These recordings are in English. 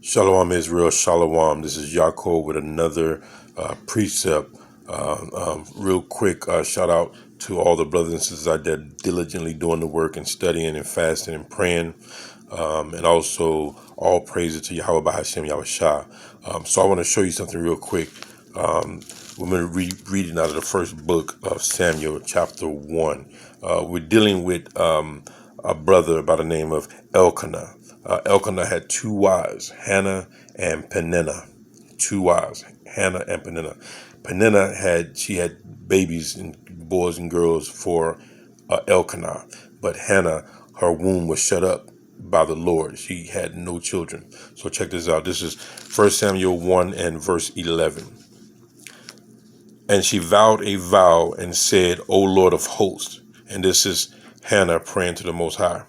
Shalom Israel, Shalom. This is Yaakov with another precept. Real quick, shout out to all the brothers and sisters out there diligently doing the work and studying and fasting and praying. And also all praises to Yahweh Bahashem Yahweh Shah. So I want to show you something real quick. We're going to be reading out of the first book of Samuel, chapter 1. We're dealing with a brother by the name of Elkanah. Elkanah had two wives, Hannah and Peninnah. Two wives, Hannah and Peninnah. Peninnah had babies and boys and girls for Elkanah, but Hannah, her womb was shut up by the Lord. She had no children. So check this out. This is 1 Samuel 1 and verse 11. And she vowed a vow and said, O Lord of hosts, and this is Hannah praying to the Most High,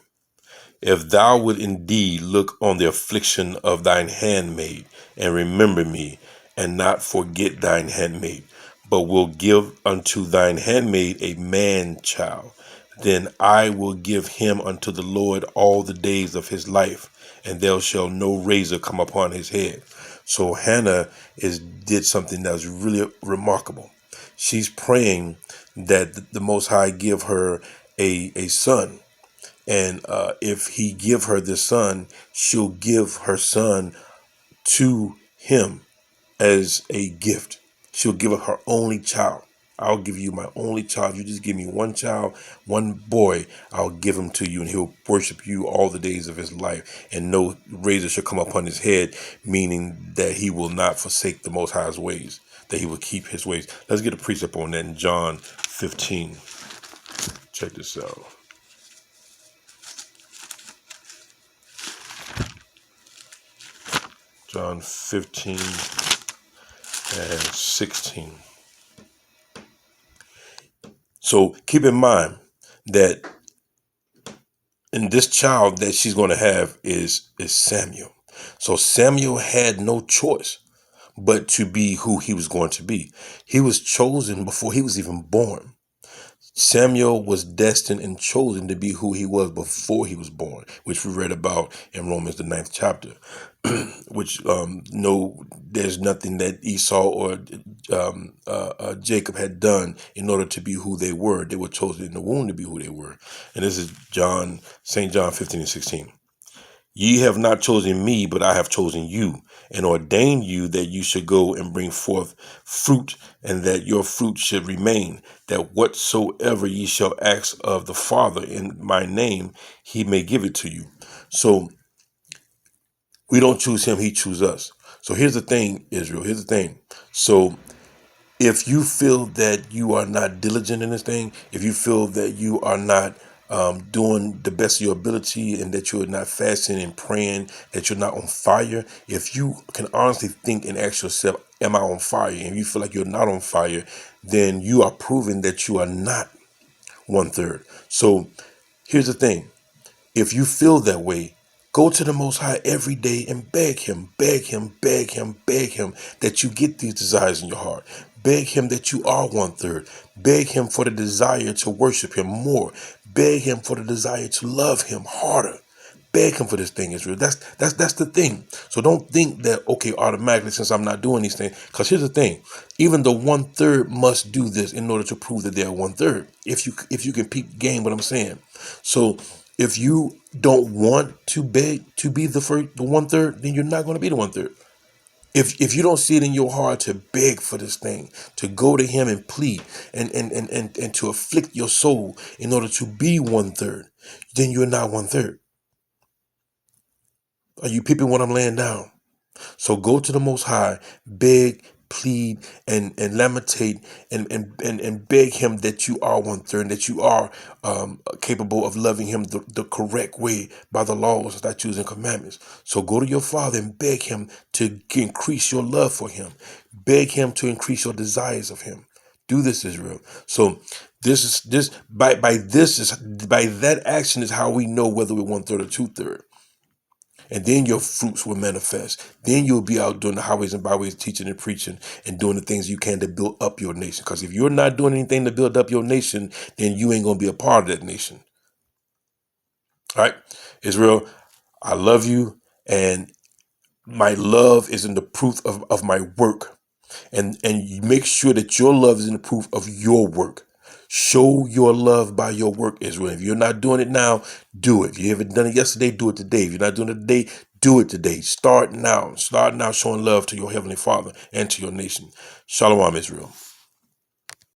if thou wilt indeed look on the affliction of thine handmaid, and remember me, and not forget thine handmaid, but will give unto thine handmaid a man child, then I will give him unto the Lord all the days of his life, and there shall no razor come upon his head. So Hannah did something that was really remarkable. She's praying that the Most High give her a son, and if he give her the son, she'll give her son to him as a gift. She'll give her only child. I'll give you my only child. You just give me one child, one boy. I'll give him to you, and he'll worship you all the days of his life. And no razor shall come upon his head, meaning that he will not forsake the Most High's ways, that he will keep his ways. Let's get a precept on that in John 15. Check this out. John 15 and 16. So keep in mind that in this child that she's going to have is Samuel. So Samuel had no choice but to be who he was going to be. He was chosen before he was even born. Samuel was destined and chosen to be who he was before he was born, which we read about in Romans the 9th chapter. Which no, there's nothing that Esau or Jacob had done in order to be who they were. They were chosen in the womb to be who they were. And this is St. John 15 and 16. Ye have not chosen me, but I have chosen you, and ordained you that you should go and bring forth fruit, and that your fruit should remain, that whatsoever ye shall ask of the Father in my name, he may give it to you. So we don't choose him, he chooses us. So here's the thing, Israel. Here's the thing. So if you feel that you are not diligent in this thing, if you feel that you are not doing the best of your ability, and that you're not fasting and praying, that you're not on fire, if you can honestly think and ask yourself, am I on fire? And you feel like you're not on fire, then you are proving that you are not 1/3. So here's the thing. If you feel that way, go to the Most High every day and beg him, beg him, beg him, beg him that you get these desires in your heart. Beg him that you are 1/3. Beg him for the desire to worship him more. Beg him for the desire to love him harder. Beg him for this thing, Israel. That's the thing. So don't think that, okay, automatically, since I'm not doing these things. Because here's the thing. Even the 1/3 must do this in order to prove that they're 1/3. If you can peep game what I'm saying. So if you don't want to beg to be the 1/3, then you're not going to be the 1/3. If you don't see it in your heart to beg for this thing, to go to him and plead and to afflict your soul in order to be 1/3, then you're not 1/3. Are you peeping what I'm laying down? So go to the Most High, beg, plead, and lamentate, and beg him that you are 1/3, that you are capable of loving him the correct way by the laws, statutes, and commandments. So go to your Father and beg him to increase your love for him. Beg him to increase your desires of him. Do this, Israel. So by that action is how we know whether we're 1/3 or 2/3. And then your fruits will manifest. Then you'll be out doing the highways and byways, teaching and preaching and doing the things you can to build up your nation. Because if you're not doing anything to build up your nation, then you ain't going to be a part of that nation. All right, Israel, I love you. And My love is in the proof of my work. And you make sure that your love is in the proof of your work. Show your love by your work, Israel. If you're not doing it now, do it. If you haven't done it yesterday, do it today. If you're not doing it today, do it today. Start now. Start now showing love to your Heavenly Father and to your nation. Shalom, Israel.